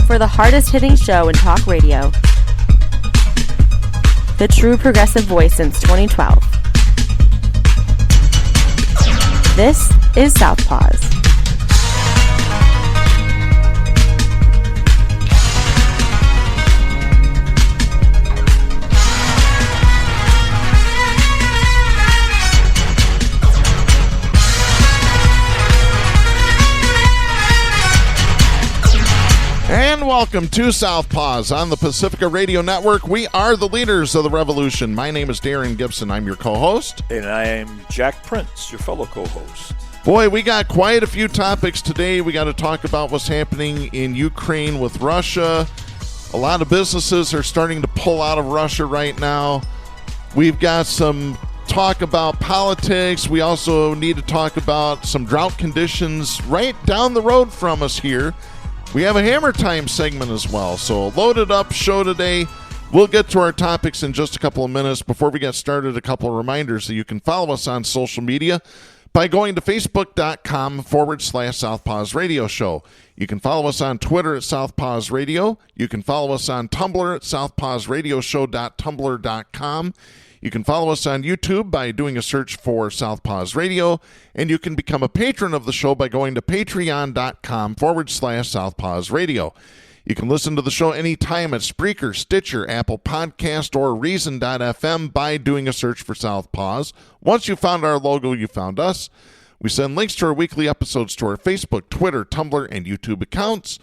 for the hardest-hitting show in talk radio. The true progressive voice since 2012. This is Southpaws. And welcome to Southpaws on the Pacifica Radio Network. We are the leaders of the revolution. My name is Darren Gibson. I'm your co-host. And I am Jack Prince, your fellow co-host. Boy, we got quite a few topics today. We got to talk about what's happening in Ukraine with Russia. A lot of businesses are starting to pull out of Russia right now. We've got some talk about politics. We also need to talk about some drought conditions right down the road from us here. We have a Hammer Time segment as well, so loaded up show today. We'll get to our topics in just a couple of minutes. Before we get started, a couple of reminders that you can follow us on social media by going to facebook.com/Southpaws Radio Show. You can follow us on Twitter at Southpaws Radio. You can follow us on Tumblr at southpawsradioshow.tumblr.com. You can follow us on YouTube by doing a search for Southpaws Radio, and you can become a patron of the show by going to patreon.com/Southpaws Radio. You can listen to the show anytime at Spreaker, Stitcher, Apple Podcast, or Reason.fm by doing a search for Southpaws. Once you found our logo, you found us. We send links to our weekly episodes to our Facebook, Twitter, Tumblr, and YouTube accounts.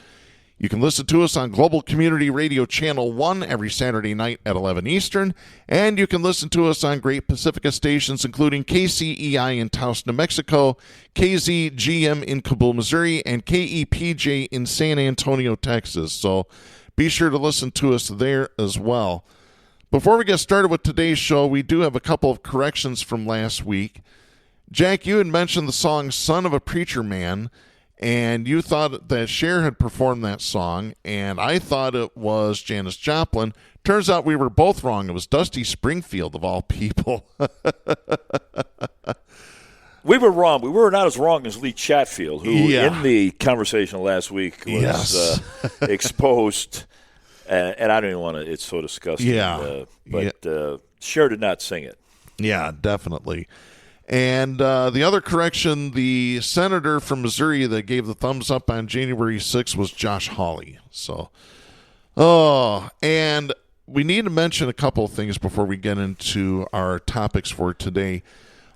You can listen to us on Global Community Radio Channel 1 every Saturday night at 11 Eastern, and you can listen to us on great Pacifica stations, including KCEI in Taos, New Mexico, KZGM in Kabul, Missouri, and KEPJ in San Antonio, Texas. So be sure to listen to us there as well. Before we get started with today's show, we do have a couple of corrections from last week. Jack, you had mentioned the song Son of a Preacher Man, and you thought that Cher had performed that song, and I thought it was Janis Joplin. Turns out we were both wrong. It was Dusty Springfield, of all people. We were wrong. We were not as wrong as Lee Chatfield, who in the conversation last week was exposed. And I don't even want to – it's so disgusting. But Cher did not sing it. Yeah, definitely. And the other correction, the senator from Missouri that gave the thumbs up on January 6th was Josh Hawley. So, and we need to mention a couple of things before we get into our topics for today.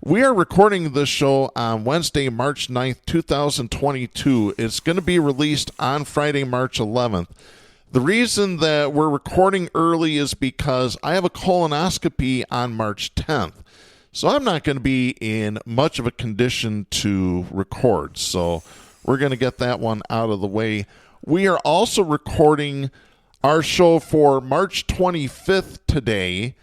We are recording this show on Wednesday, March 9th, 2022. It's going to be released on Friday, March 11th. The reason that we're recording early is because I have a colonoscopy on March 10th. So I'm not going to be in much of a condition to record. So we're going to get that one out of the way. We are also recording our show for March 25th today.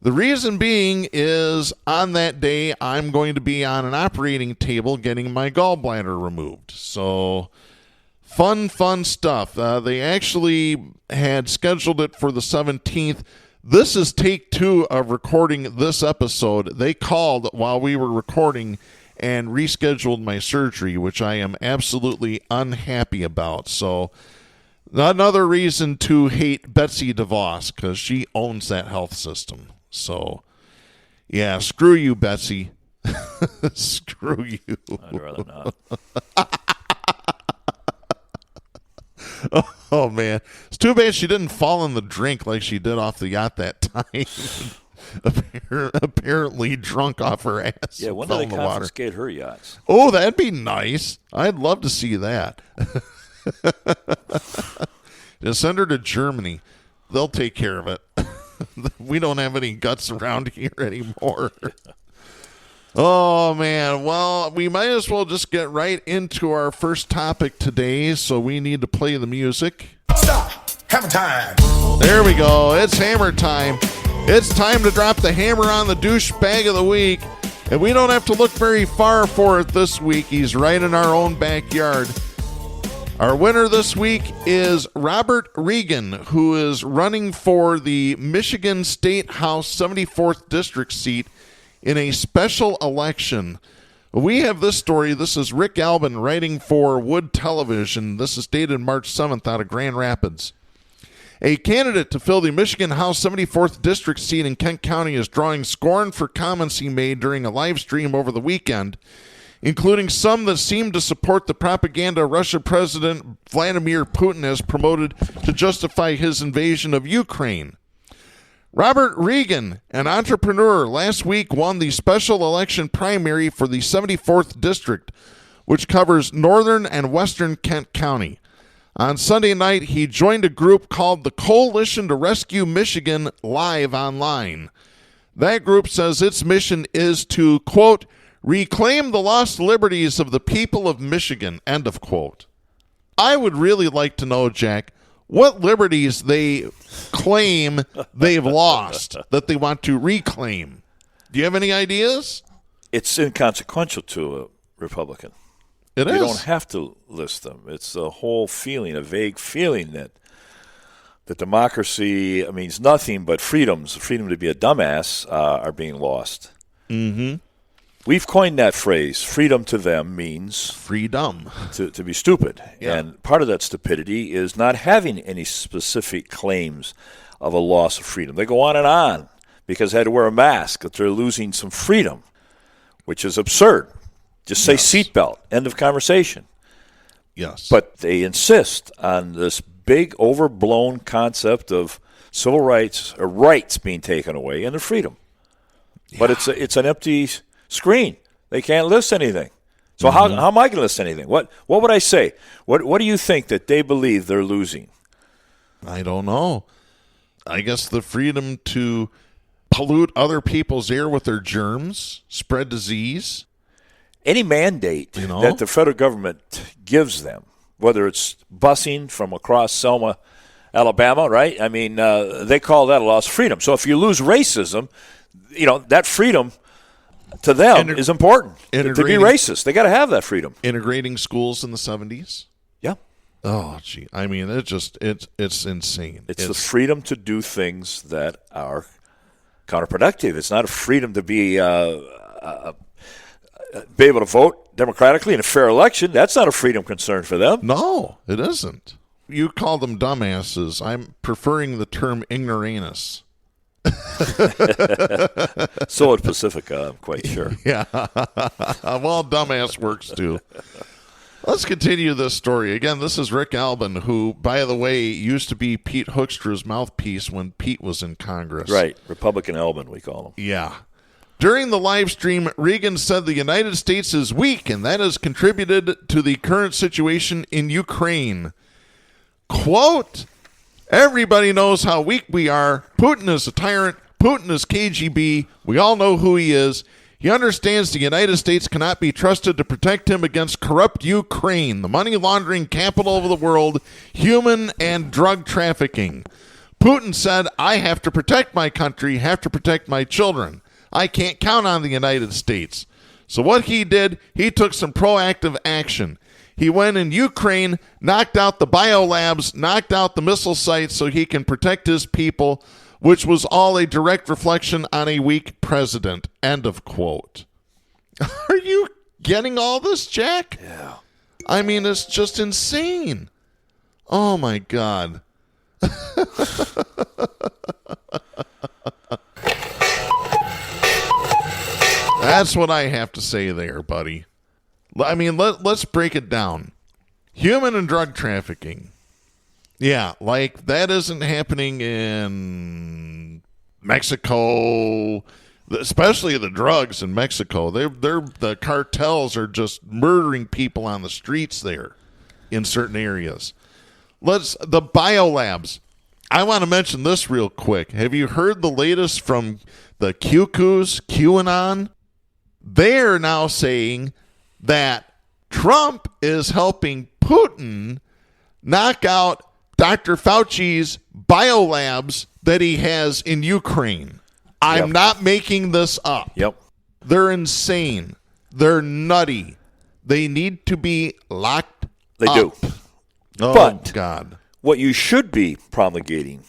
The reason being is on that day, I'm going to be on an operating table getting my gallbladder removed. So fun stuff. They actually had scheduled it for the 17th. This is take 2 of recording this episode. They called while we were recording and rescheduled my surgery, which I am absolutely unhappy about. So another reason to hate Betsy DeVos, because she owns that health system. So, yeah, screw you, Betsy. Screw you. I'd rather not. Oh, man. It's too bad she didn't fall in the drink like she did off the yacht that time. Apparently drunk off her ass. Yeah, when do they confiscate her yachts? Oh, that'd be nice. I'd love to see that. Just send her to Germany. They'll take care of it. We don't have any guts around here anymore. Oh, man. Well, we might as well just get right into our first topic today, so we need to play the music. Stop. Hammer time. There we go. It's hammer time. It's time to drop the hammer on the douchebag of the week, and we don't have to look very far for it this week. He's right in our own backyard. Our winner this week is Robert Regan, who is running for the Michigan State House 74th District seat in a special election. We have this story. This is Rick Albin writing for Wood Television. This is dated March 7th out of Grand Rapids. A candidate to fill the Michigan House 74th District seat in Kent County is drawing scorn for comments he made during a live stream over the weekend, including some that seem to support the propaganda Russian President Vladimir Putin has promoted to justify his invasion of Ukraine. Robert Regan, an entrepreneur, last week won the special election primary for the 74th District, which covers northern and western Kent County. On Sunday night, he joined a group called the Coalition to Rescue Michigan live online. That group says its mission is to, quote, reclaim the lost liberties of the people of Michigan, end of quote. I would really like to know, Jack, what liberties they claim they've lost that they want to reclaim. Do you have any ideas? It's inconsequential to a Republican. It is. You don't have to list them. It's a whole feeling, a vague feeling that democracy means nothing but freedoms, the freedom to be a dumbass, are being lost. Mm-hmm. We've coined that phrase. Freedom to them means freedom to be stupid. Yeah. And part of that stupidity is not having any specific claims of a loss of freedom. They go on because they had to wear a mask, that they're losing some freedom, which is absurd. Just say seatbelt, end of conversation. Yes. But they insist on this big, overblown concept of civil rights, or rights being taken away, and their freedom. Yeah. But it's an empty screen. They can't list anything. So how am I going to list anything? What would I say? What do you think that they believe they're losing? I don't know. I guess the freedom to pollute other people's air with their germs, spread disease. Any mandate that the federal government gives them, whether it's busing from across Selma, Alabama, right? I mean, they call that a loss of freedom. So if you lose racism, that freedom to them is important. To be racist, they got to have that freedom. Integrating schools in the 70s. Yeah. Oh, gee. I mean, it's insane. It's the freedom to do things that are counterproductive. It's not a freedom to be able to vote democratically in a fair election. That's not a freedom concern for them. No, it isn't. You call them dumbasses. I'm preferring the term ignoramus. So at Pacifica, I'm quite sure. Yeah. Well, dumbass works too. Let's continue this story. Again, this is Rick Albin, who, by the way, used to be Pete Hoekstra's mouthpiece when Pete was in Congress. Right. Republican Albin, we call him. Yeah. During the live stream, Regan said the United States is weak, and that has contributed to the current situation in Ukraine. Quote, everybody knows how weak we are. Putin is a tyrant. Putin is KGB. We all know who he is. He understands the United States cannot be trusted to protect him against corrupt Ukraine, the money laundering capital of the world, human and drug trafficking. Putin said, I have to protect my country, have to protect my children. I can't count on the United States. So what he did, he took some proactive action. He went in Ukraine, knocked out the biolabs, knocked out the missile sites so he can protect his people, which was all a direct reflection on a weak president. End of quote. Are you getting all this, Jack? Yeah. I mean, it's just insane. Oh, my God. That's what I have to say there, buddy. I mean, let's break it down. Human and drug trafficking. Yeah, like that isn't happening in Mexico, especially the drugs in Mexico. The cartels are just murdering people on the streets there in certain areas. The biolabs. I want to mention this real quick. Have you heard the latest from the QAnon? They're now saying that Trump is helping Putin knock out Dr. Fauci's biolabs that he has in Ukraine. I'm not making this up. Yep. They're insane. They're nutty. They need to be locked up. They do. Oh, but God. What you should be promulgating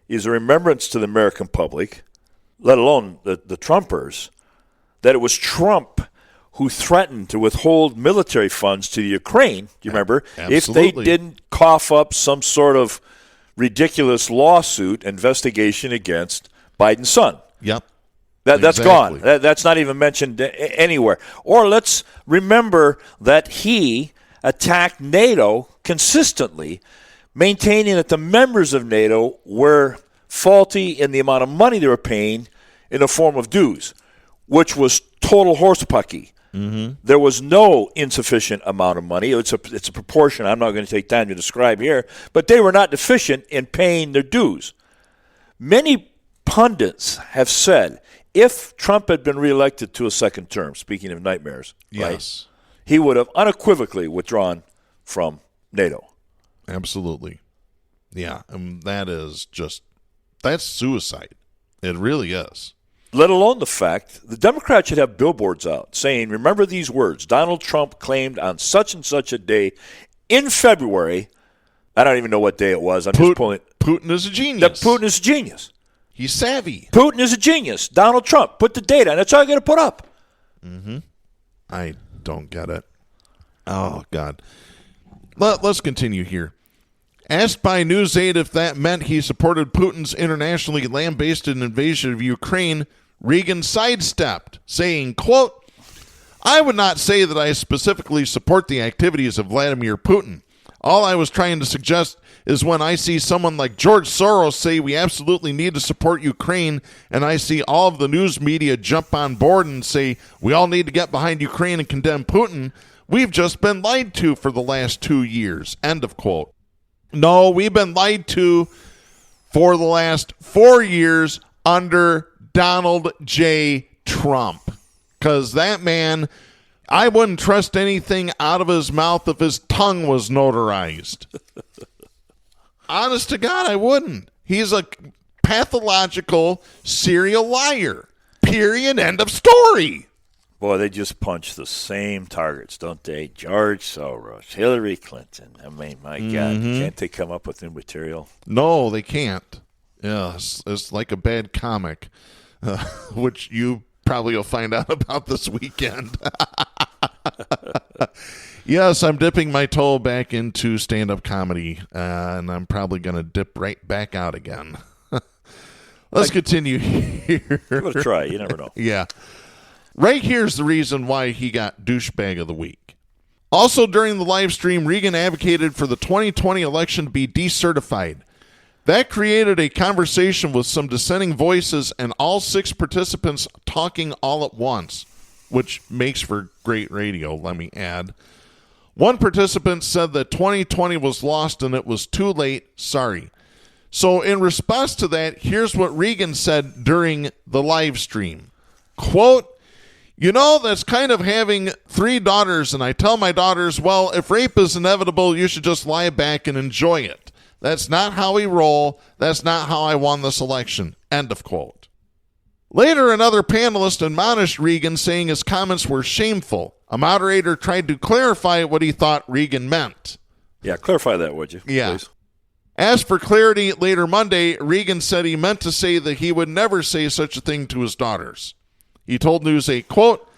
is a remembrance to the American public, let alone the Trumpers, that it was Trump who threatened to withhold military funds to the Ukraine, do you remember, Absolutely. if they didn't cough up some sort of ridiculous lawsuit investigation against Biden's son. Yep. That's gone. That's not even mentioned anywhere. Or let's remember that he attacked NATO consistently, maintaining that the members of NATO were faulty in the amount of money they were paying in the form of dues, which was total horsepucky. Mm-hmm. There was no insufficient amount of money. It's a proportion I'm not going to take time to describe here, but they were not deficient in paying their dues. Many pundits have said if Trump had been reelected to a second term, speaking of nightmares, yes, right, he would have unequivocally withdrawn from NATO. Absolutely. Yeah, that's suicide. It really is. Let alone the fact the Democrats should have billboards out saying, remember these words, Donald Trump claimed on such and such a day in February, I don't even know what day it was. Just pulling it. Putin is a genius. That Putin is a genius. He's savvy. Putin is a genius. Donald Trump, put the date on. That's all you got to put up. Mm-hmm. I don't get it. Oh, God. Let's continue here. Asked by NewsAid if that meant he supported Putin's internationally lambasted invasion of Ukraine, Regan sidestepped, saying, quote, I would not say that I specifically support the activities of Vladimir Putin. All I was trying to suggest is when I see someone like George Soros say we absolutely need to support Ukraine, and I see all of the news media jump on board and say we all need to get behind Ukraine and condemn Putin, we've just been lied to for the last 2 years. End of quote. No, we've been lied to for the last 4 years under Donald J. Trump. Because that man, I wouldn't trust anything out of his mouth if his tongue was notarized. Honest to God, I wouldn't. He's a pathological serial liar. Period. End of story. Boy, they just punch the same targets, don't they? George Soros, Hillary Clinton. I mean, my God, can't they come up with new material? No, they can't. Yeah, it's like a bad comic, which you probably will find out about this weekend. Yes, I'm dipping my toe back into stand-up comedy, and I'm probably going to dip right back out again. Let's continue here. Give it a try. You never know. Yeah. Right here's the reason why he got douchebag of the week. Also during the live stream, Regan advocated for the 2020 election to be decertified. That created a conversation with some dissenting voices and all 6 participants talking all at once, which makes for great radio, let me add. One participant said that 2020 was lost and it was too late. Sorry. So in response to that, here's what Regan said during the live stream. Quote, you know, that's kind of having 3 daughters, and I tell my daughters, well, if rape is inevitable, you should just lie back and enjoy it. That's not how we roll. That's not how I won this election. End of quote. Later, another panelist admonished Regan, saying his comments were shameful. A moderator tried to clarify what he thought Regan meant. Yeah, clarify that, would you? Yeah. Please? As for clarity, later Monday, Regan said he meant to say that he would never say such a thing to his daughters. He told NewsAid, quote,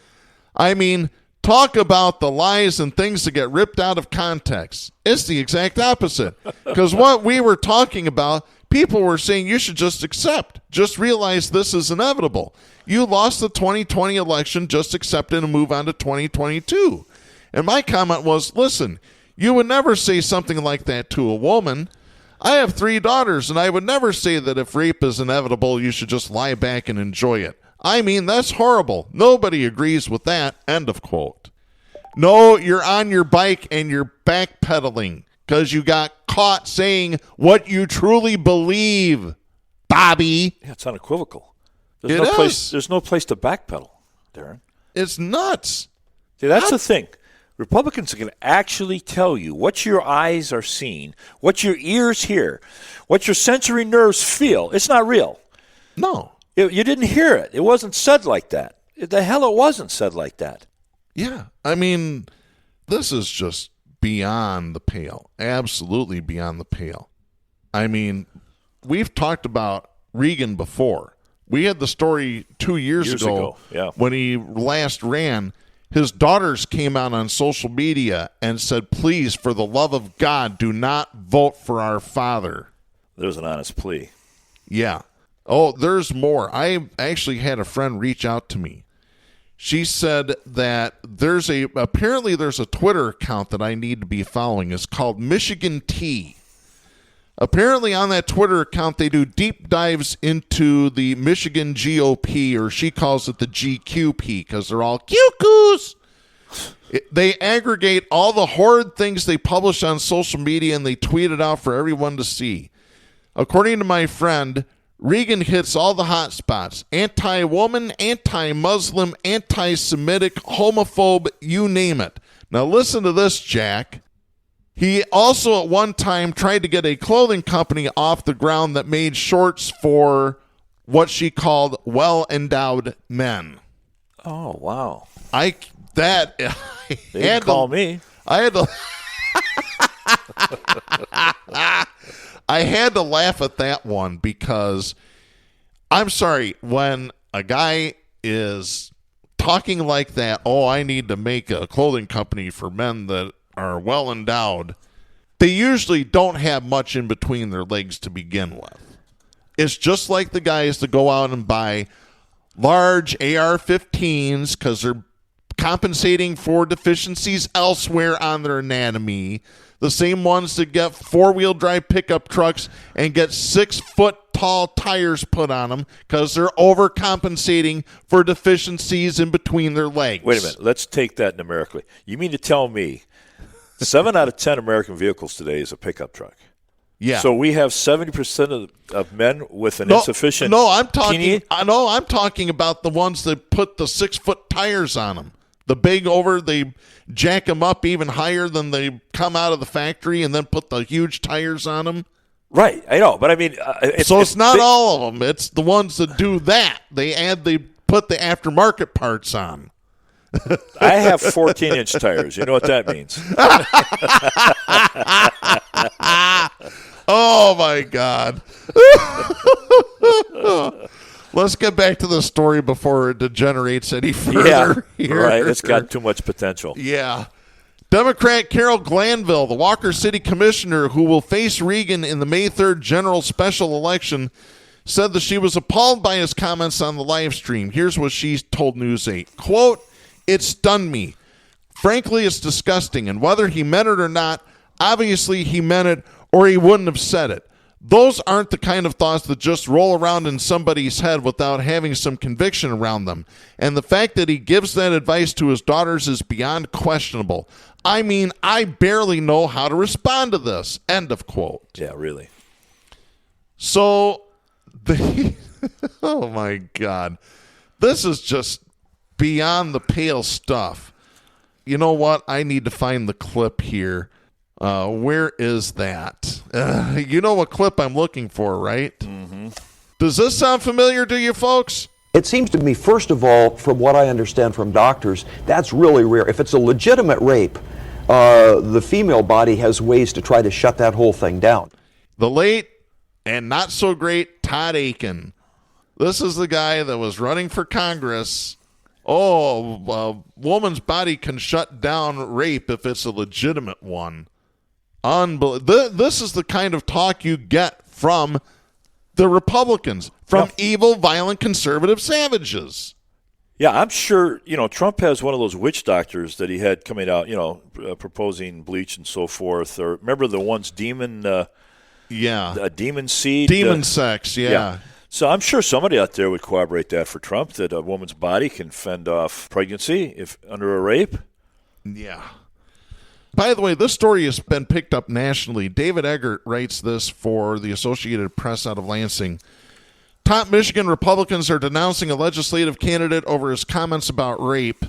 I mean, talk about the lies and things that get ripped out of context. It's the exact opposite. Because what we were talking about, people were saying you should just accept. Just realize this is inevitable. You lost the 2020 election, just accept it and move on to 2022. And my comment was, listen, you would never say something like that to a woman. I have 3 daughters, and I would never say that if rape is inevitable, you should just lie back and enjoy it. I mean, that's horrible. Nobody agrees with that. End of quote. No, you're on your bike and you're backpedaling because you got caught saying what you truly believe, Bobby. Yeah, it's unequivocal. There's no place to backpedal, Darren. It's nuts. See, that's the thing. Republicans can actually tell you what your eyes are seeing, what your ears hear, what your sensory nerves feel. It's not real. No. You didn't hear it. It wasn't said like that. The hell it wasn't said like that. Yeah. I mean, this is just beyond the pale. Absolutely beyond the pale. I mean, we've talked about Regan before. We had the story 2 years ago yeah, when he last ran. his daughters came out on social media and said, please, for the love of God, do not vote for our father. There's an honest plea. Yeah. Oh, there's more. I actually had a friend reach out to me. She said that apparently there's a Twitter account that I need to be following. It's called Michigan Tea. Apparently on that Twitter account, they do deep dives into the Michigan GOP, or she calls it the GQP, because they're all cuckoos. They aggregate all the horrid things they publish on social media, and they tweet it out for everyone to see. According to my friend, Regan hits all the hot spots: anti-woman, anti-Muslim, anti-Semitic, homophobe, you name it. Now listen to this, Jack. He also at one time tried to get a clothing company off the ground that made shorts for what she called well-endowed men. Oh, wow. They didn't call me. I had to I had to laugh at that one, because I'm sorry, when a guy is talking like that, oh, I need to make a clothing company for men that are well endowed, they usually don't have much in between their legs to begin with. It's just like the guys that go out and buy large AR-15s because they're compensating for deficiencies elsewhere on their anatomy. The same ones that get four-wheel drive pickup trucks and get 6-foot-tall tires put on them because they're overcompensating for deficiencies in between their legs. Wait a minute. Let's take that numerically. You mean to tell me 7 out of 10 American vehicles today is a pickup truck? Yeah. So we have 70% of men with an insufficient. I'm talking about the ones that put the 6-foot tires on them. The big they jack them up even higher than they come out of the factory and then put the huge tires on them. Right, I know, but I mean, it's not all of them. It's the ones that do that. They put the aftermarket parts on. I have 14-inch tires. You know what that means? Oh my God. Let's get back to the story before it degenerates any further. Yeah, right. It's got too much potential. Yeah. Democrat Carol Glanville, the Walker City Commissioner who will face Regan in the May 3rd general special election, said that she was appalled by his comments on the live stream. Here's what she told News 8. Quote, "It stunned me. Frankly, it's disgusting. And whether he meant it or not, obviously he meant it or he wouldn't have said it. Those aren't the kind of thoughts that just roll around in somebody's head without having some conviction around them. And the fact that he gives that advice to his daughters is beyond questionable. I mean, I barely know how to respond to this." End of quote. Yeah, really. So, oh my God. This is just beyond the pale stuff. You know what? I need to find the clip here. Where is that? You know what clip I'm looking for, right? Mm-hmm. Does this sound familiar to you folks? It seems to me, first of all, from what I understand from doctors, that's really rare. If it's a legitimate rape, the female body has ways to try to shut that whole thing down. The late and not so great Todd Akin. This is the guy that was running for Congress. Oh, a woman's body can shut down rape if it's a legitimate one. This is the kind of talk you get from the Republicans, from evil, violent, conservative savages. Yeah, I'm sure, Trump has one of those witch doctors that he had coming out, proposing bleach and so forth. Or remember the ones demon seed? Demon sex, yeah. So I'm sure somebody out there would corroborate that for Trump, that a woman's body can fend off pregnancy if under a rape. Yeah. By the way, this story has been picked up nationally. David Eggert writes this for the Associated Press out of Lansing. Top Michigan Republicans are denouncing a legislative candidate over his comments about rape.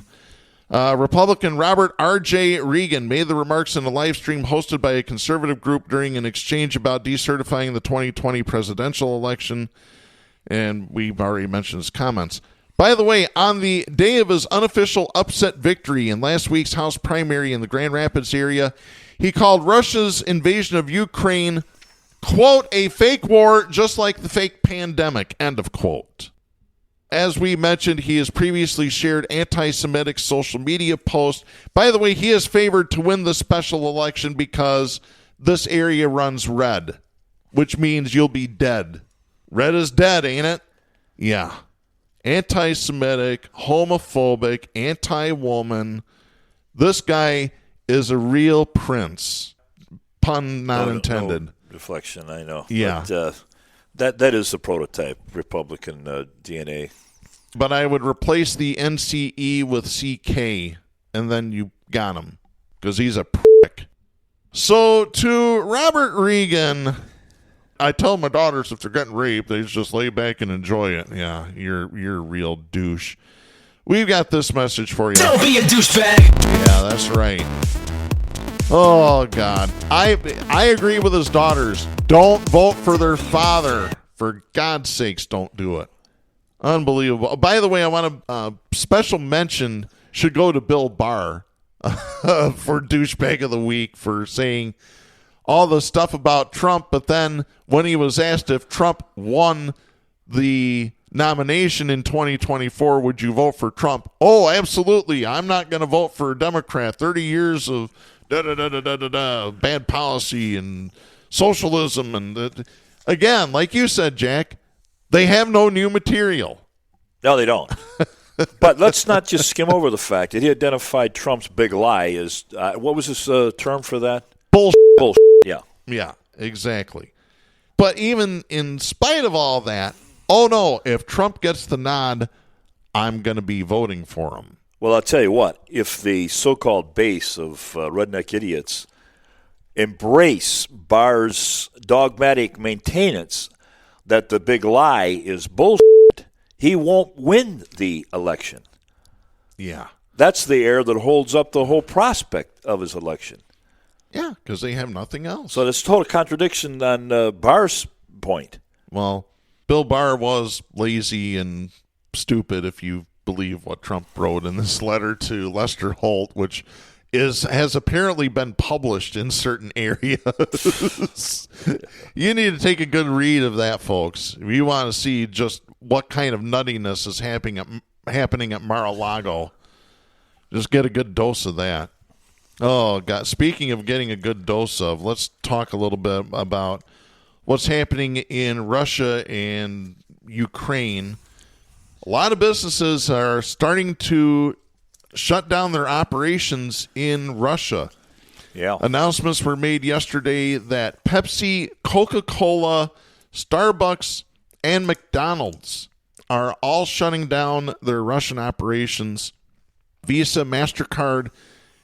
Republican Robert R.J. Regan made the remarks in a live stream hosted by a conservative group during an exchange about decertifying the 2020 presidential election. And we've already mentioned his comments. By the way, on the day of his unofficial upset victory in last week's House primary in the Grand Rapids area, he called Russia's invasion of Ukraine, quote, "a fake war just like the fake pandemic," end of quote. As we mentioned, he has previously shared anti-Semitic social media posts. By the way, he is favored to win the special election because this area runs red, which means you'll be dead. Red is dead, ain't it? Yeah. Anti-Semitic, homophobic, anti-woman. This guy is a real prince. Pun not intended. No reflection, I know. Yeah. But, that is the prototype Republican DNA. But I would replace the NCE with CK, and then you got him, because he's a prick. So to Robert Regan, I tell my daughters if they're getting raped, they just lay back and enjoy it. Yeah, you're a real douche. We've got this message for you. Don't be a douchebag. Yeah, that's right. Oh, God. I agree with his daughters. Don't vote for their father. For God's sakes, don't do it. Unbelievable. By the way, I want a special mention should go to Bill Barr for Douchebag of the Week for saying all the stuff about Trump, but then when he was asked if Trump won the nomination in 2024, would you vote for Trump? Oh, absolutely. I'm not going to vote for a Democrat. 30 years of bad policy and socialism. And again, like you said, Jack, they have no new material. No, they don't. But let's not just skim over the fact that he identified Trump's big lie as, what was his term for that? Bullshit. Bullshit, yeah. Yeah, exactly. But even in spite of all that, oh no, if Trump gets the nod, I'm going to be voting for him. Well, I'll tell you what, if the so-called base of redneck idiots embrace Barr's dogmatic maintenance that the big lie is bullshit, he won't win the election. Yeah. That's the air that holds up the whole prospect of his election. Yeah, because they have nothing else. So there's total contradiction on Barr's point. Well, Bill Barr was lazy and stupid, if you believe what Trump wrote in this letter to Lester Holt, which has apparently been published in certain areas. You need to take a good read of that, folks. If you want to see just what kind of nuttiness is happening at Mar-a-Lago, just get a good dose of that. Oh, God. Speaking of getting a good dose of, let's talk a little bit about what's happening in Russia and Ukraine. A lot of businesses are starting to shut down their operations in Russia. Yeah. Announcements were made yesterday that Pepsi, Coca-Cola, Starbucks, and McDonald's are all shutting down their Russian operations. Visa, MasterCard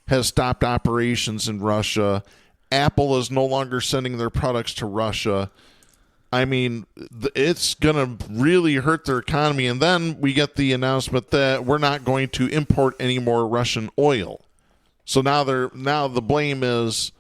has stopped operations in Russia. Apple is no longer sending their products to Russia. I mean, it's going to really hurt their economy. And then we get the announcement that we're not going to import any more Russian oil. So now the blame is,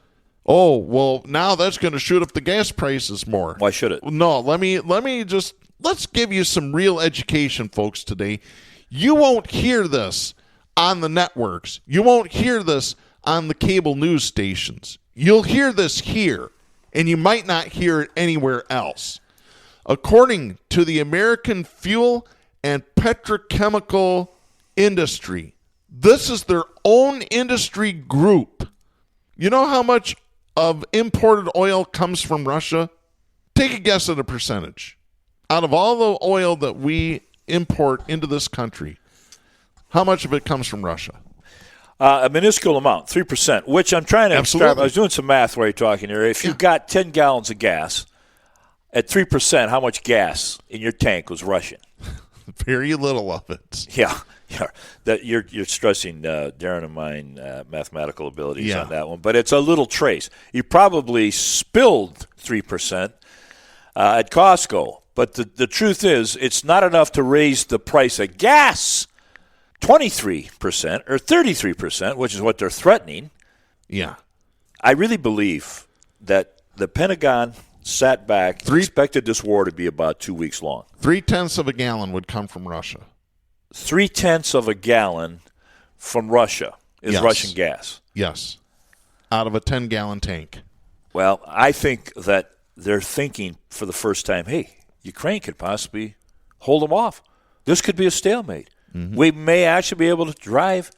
oh, well, now that's going to shoot up the gas prices more. Why should it? No, let's give you some real education, folks, today. You won't hear this on the networks. You won't hear this on the cable news stations. You'll hear this here, and you might not hear it anywhere else. According to the American Fuel and Petrochemical Industry, this is their own industry group. You know how much of imported oil comes from Russia? Take a guess at a percentage. Out of all the oil that we import into this country, how much of it comes from Russia? A minuscule amount, 3%, which I'm trying to extract. I was doing some math while you're talking here. If you got 10 gallons of gas, at 3%, how much gas in your tank was Russian? Very little of it. Yeah. That you're stressing Darren and mine mathematical abilities on that one. But it's a little trace. You probably spilled 3% at Costco. But the truth is, it's not enough to raise the price of gas 23% or 33%, which is what they're threatening. Yeah. I really believe that the Pentagon sat back and expected this war to be about 2 weeks long. 0.3 of a gallon would come from Russia. 0.3 of a gallon from Russia is Russian gas. Yes. Out of a 10-gallon tank. Well, I think that they're thinking for the first time, hey, Ukraine could possibly hold them off. This could be a stalemate. We may actually be able to drive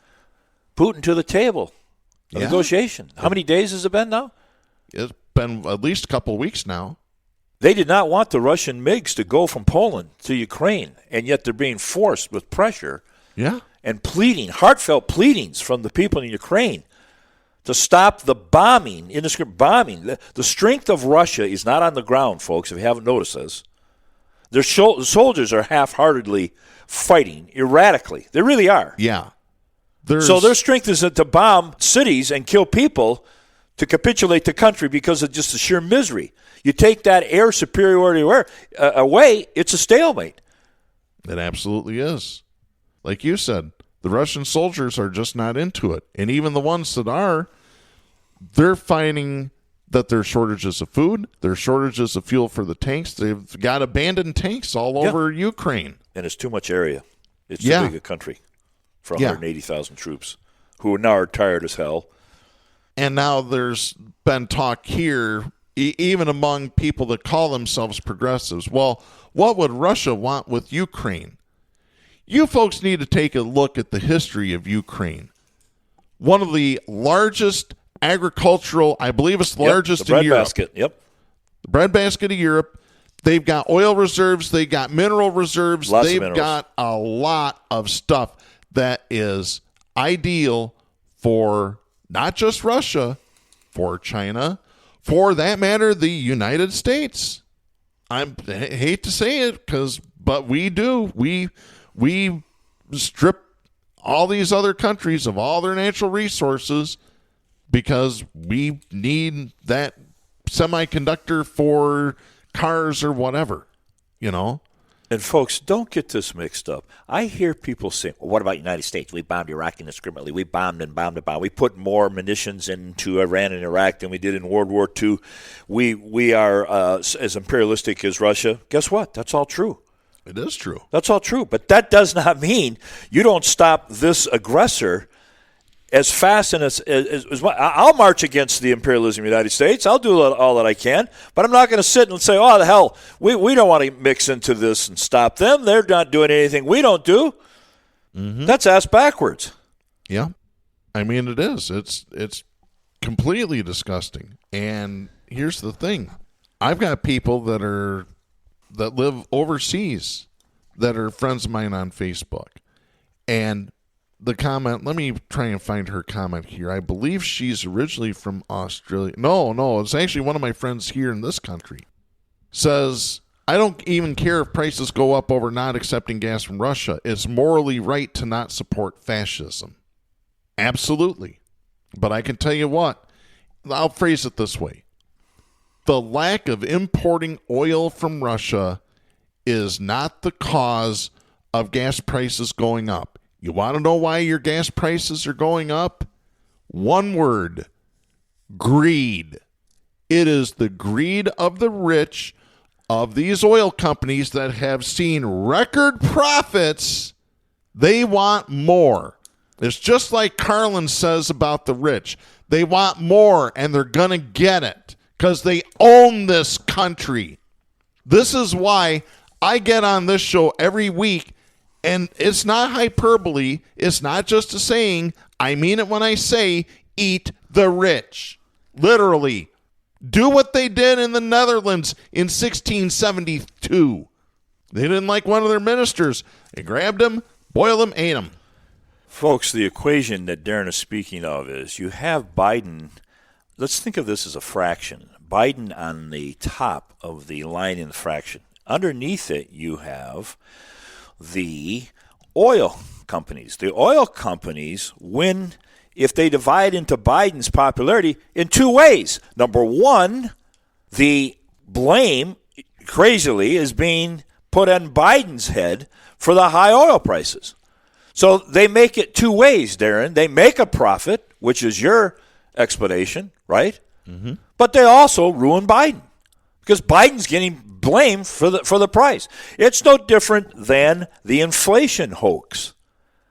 Putin to the table of negotiation. How many days has it been now? It's been at least a couple of weeks now. They did not want the Russian MiGs to go from Poland to Ukraine, and yet they're being forced with pressure and pleading, heartfelt pleadings from the people in Ukraine to stop the bombing, indiscriminate bombing. The strength of Russia is not on the ground, folks, if you haven't noticed this. Their soldiers are half-heartedly fighting erratically. They really are. Yeah. So their strength is to bomb cities and kill people to capitulate the country because of just the sheer misery. You take that air superiority away, it's a stalemate. It absolutely is. Like you said, the Russian soldiers are just not into it. And even the ones that are, they're finding that there's shortages of food, there's shortages of fuel for the tanks. They've got abandoned tanks all over Ukraine. And it's too much area. It's too big a country for 180,000 troops who now are tired as hell. And now there's been talk here, even among people that call themselves progressives. Well, what would Russia want with Ukraine? You folks need to take a look at the history of Ukraine. One of the largest agricultural, I believe it's the largest in Europe. Basket. The breadbasket of Europe. They've got oil reserves. They've got mineral reserves. They've got a lot of stuff that is ideal for not just Russia, for China, for that matter, the United States. I hate to say it, but we do. We strip all these other countries of all their natural resources because we need that semiconductor for cars or whatever, And folks, don't get this mixed up. I hear people say, well, what about the United States? We bombed Iraq indiscriminately. We bombed and bombed and bombed. We put more munitions into Iran and Iraq than we did in World War II. We are as imperialistic as Russia. Guess what? That's all true. It is true. That's all true. But that does not mean you don't stop this aggressor as fast and as I'll march against the imperialism of the United States. I'll do all that I can, but I'm not going to sit and say, oh, the hell, we don't want to mix into this and stop them. They're not doing anything we don't do. Mm-hmm. That's ass backwards. Yeah. I mean, it is. It's completely disgusting. And here's the thing. I've got people that live overseas that are friends of mine on Facebook. And the comment, let me try and find her comment here. I believe she's originally from Australia. No, it's actually one of my friends here in this country. Says, I don't even care if prices go up over not accepting gas from Russia. It's morally right to not support fascism. Absolutely. But I can tell you what, I'll phrase it this way. The lack of importing oil from Russia is not the cause of gas prices going up. You want to know why your gas prices are going up? One word, greed. It is the greed of the rich, of these oil companies that have seen record profits. They want more. It's just like Carlin says about the rich. They want more, and they're going to get it because they own this country. This is why I get on this show every week. And it's not hyperbole. It's not just a saying. I mean it when I say eat the rich. Literally. Do what they did in the Netherlands in 1672. They didn't like one of their ministers. They grabbed him, boiled him, ate him. Folks, the equation that Darren is speaking of is you have Biden. Let's think of this as a fraction. Biden on the top of the line in the fraction. Underneath it, you have the oil companies. The oil companies win if they divide into Biden's popularity in two ways. Number one, the blame, crazily, is being put on Biden's head for the high oil prices. So they make it two ways, Darren. They make a profit, which is your explanation, right? Mm-hmm. But they also ruin Biden because Biden's getting blame for the price. It's no different than the inflation hoax.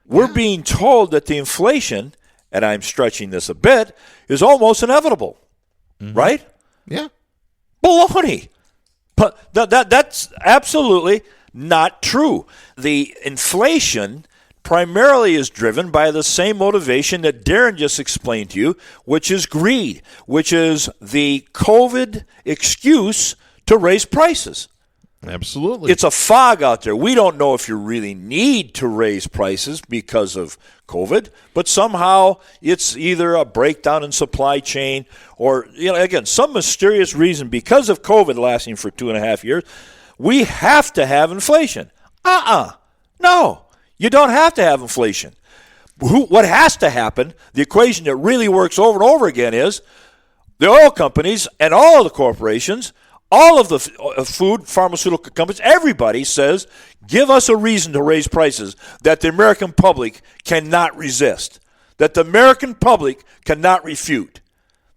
We're being told that the inflation, and I'm stretching this a bit, is almost inevitable, right? Yeah. Baloney. But that's absolutely not true. The inflation primarily is driven by the same motivation that Darren just explained to you, which is greed, which is the COVID excuse to raise prices. Absolutely. It's a fog out there. We don't know if you really need to raise prices because of COVID, but somehow it's either a breakdown in supply chain or, again, some mysterious reason because of COVID lasting for 2.5 years, we have to have inflation. No, you don't have to have inflation. What has to happen, the equation that really works over and over again is the oil companies and all of the corporations, all of the food, pharmaceutical companies, everybody says, give us a reason to raise prices that the American public cannot resist, that the American public cannot refute.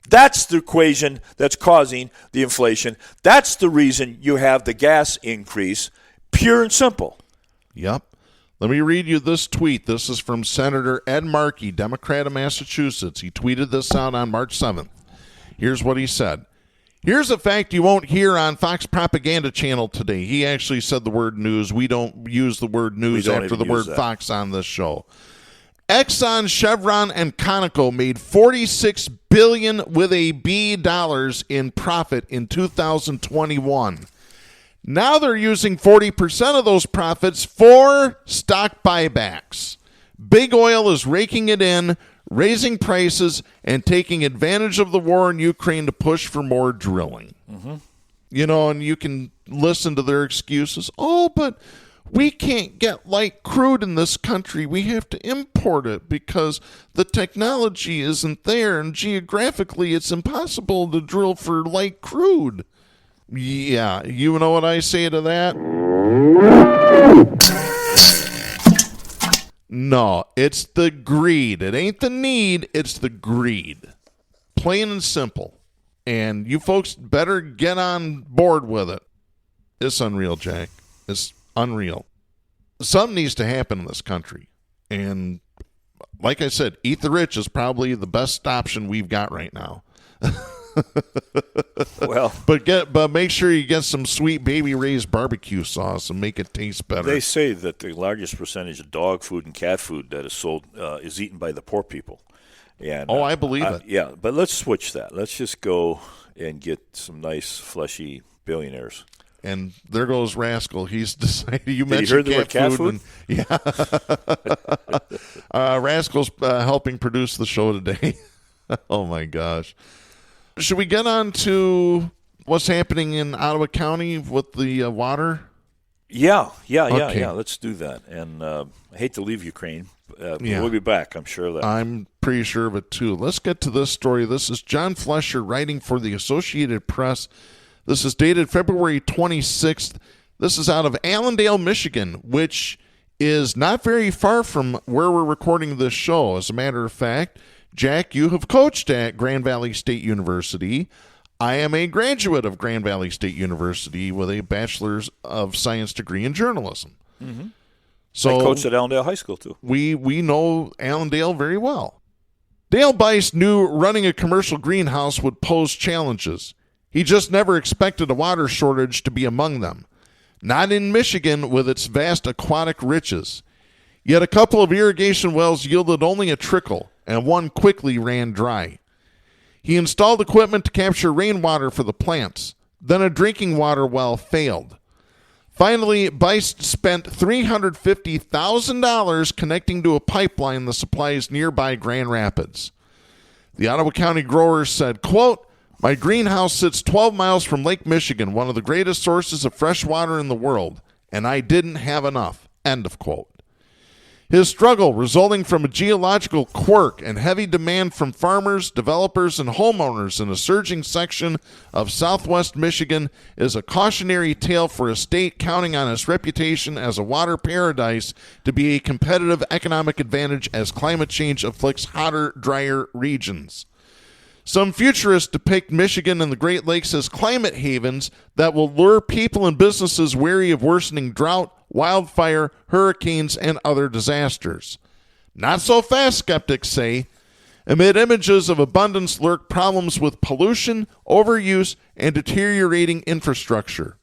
That's the equation that's causing the inflation. That's the reason you have the gas increase, pure and simple. Yep. Let me read you this tweet. This is from Senator Ed Markey, Democrat of Massachusetts. He tweeted this out on March 7th. Here's what he said. Here's a fact you won't hear on Fox Propaganda Channel today. He actually said the word news. We don't use the word news after the word Fox on this show. Exxon, Chevron, and Conoco made $46 billion with a B dollars in profit in 2021. Now they're using 40% of those profits for stock buybacks. Big oil is raking it in, raising prices, and taking advantage of the war in Ukraine to push for more drilling. Mm-hmm. And you can listen to their excuses. Oh, but we can't get light crude in this country. We have to import it because the technology isn't there, and geographically it's impossible to drill for light crude. Yeah, you know what I say to that? No, it's the greed. It ain't the need, it's the greed. Plain and simple. And you folks better get on board with it. It's unreal, Jack. It's unreal. Something needs to happen in this country. And like I said, eat the rich is probably the best option we've got right now. Well, but make sure you get some sweet baby raised barbecue sauce and make it taste better. They say that the largest percentage of dog food and cat food that is sold is eaten by the poor people. And I believe it. Yeah, but let's switch that. Let's just go and get some nice fleshy billionaires. And there goes Rascal. He's decided. You Did mentioned you heard cat food. Yeah. Rascal's helping produce the show today. Oh my gosh. Should we get on to what's happening in Ottawa County with the water? Yeah. Let's do that. And I hate to leave Ukraine. We'll be back, I'm sure of that. I'm pretty sure of it, too. Let's get to this story. This is John Flesher writing for the Associated Press. This is dated February 26th. This is out of Allendale, Michigan, which is not very far from where we're recording this show. As a matter of fact, Jack, you have coached at Grand Valley State University. I am a graduate of Grand Valley State University with a Bachelor's of Science degree in journalism. Mm-hmm. So I coached at Allendale High School, too. We know Allendale very well. Dale Bice knew running a commercial greenhouse would pose challenges. He just never expected a water shortage to be among them. Not in Michigan with its vast aquatic riches. Yet a couple of irrigation wells yielded only a trickle, and one quickly ran dry. He installed equipment to capture rainwater for the plants. Then a drinking water well failed. Finally, Bice spent $350,000 connecting to a pipeline that supplies nearby Grand Rapids. The Ottawa County growers said, quote, "My greenhouse sits 12 miles from Lake Michigan, one of the greatest sources of fresh water in the world, and I didn't have enough," end of quote. His struggle, resulting from a geological quirk and heavy demand from farmers, developers, and homeowners in a surging section of southwest Michigan, is a cautionary tale for a state counting on its reputation as a water paradise to be a competitive economic advantage as climate change afflicts hotter, drier regions. Some futurists depict Michigan and the Great Lakes as climate havens that will lure people and businesses wary of worsening drought, wildfire, hurricanes, and other disasters. Not so fast, skeptics say. Amid images of abundance lurk problems with pollution, overuse, and deteriorating infrastructure.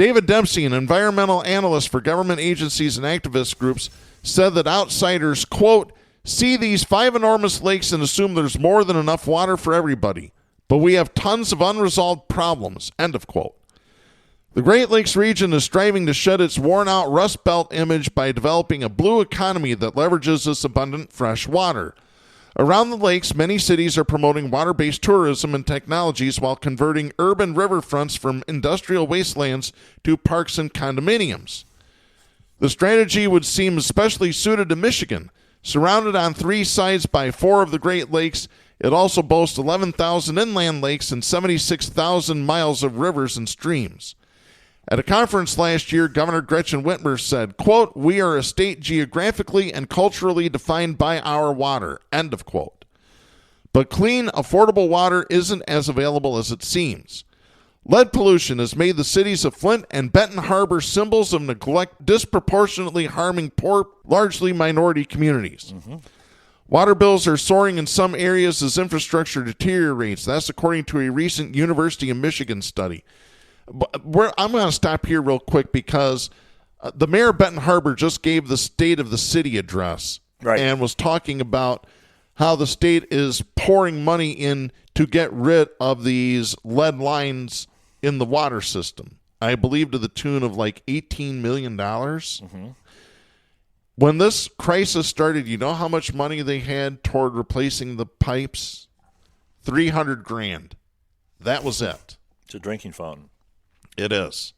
David Dempsey, an environmental analyst for government agencies and activist groups, said that outsiders, quote, see these 5 enormous lakes and assume there's more than enough water for everybody, but we have tons of unresolved problems, end of quote. The Great Lakes region is striving to shed its worn-out Rust Belt image by developing a blue economy that leverages this abundant fresh water. Around the lakes, many cities are promoting water-based tourism and technologies while converting urban riverfronts from industrial wastelands to parks and condominiums. The strategy would seem especially suited to Michigan. Surrounded on 3 sides by 4 of the Great Lakes, it also boasts 11,000 inland lakes and 76,000 miles of rivers and streams. At a conference last year, Governor Gretchen Whitmer said, quote, we are a state geographically and culturally defined by our water, end of quote. But clean, affordable water isn't as available as it seems. Lead pollution has made the cities of Flint and Benton Harbor symbols of neglect, disproportionately harming poor, largely minority communities. Mm-hmm. Water bills are soaring in some areas as infrastructure deteriorates. That's according to a recent University of Michigan study. I'm going to stop here real quick because the mayor of Benton Harbor just gave the State of the City address and was talking about how the state is pouring money in to get rid of these lead lines in the water system. I believe to the tune of like $18 million. Mm-hmm. When this crisis started, you know how much money they had toward replacing the pipes? $300,000. That was it. It's a drinking fountain. It is.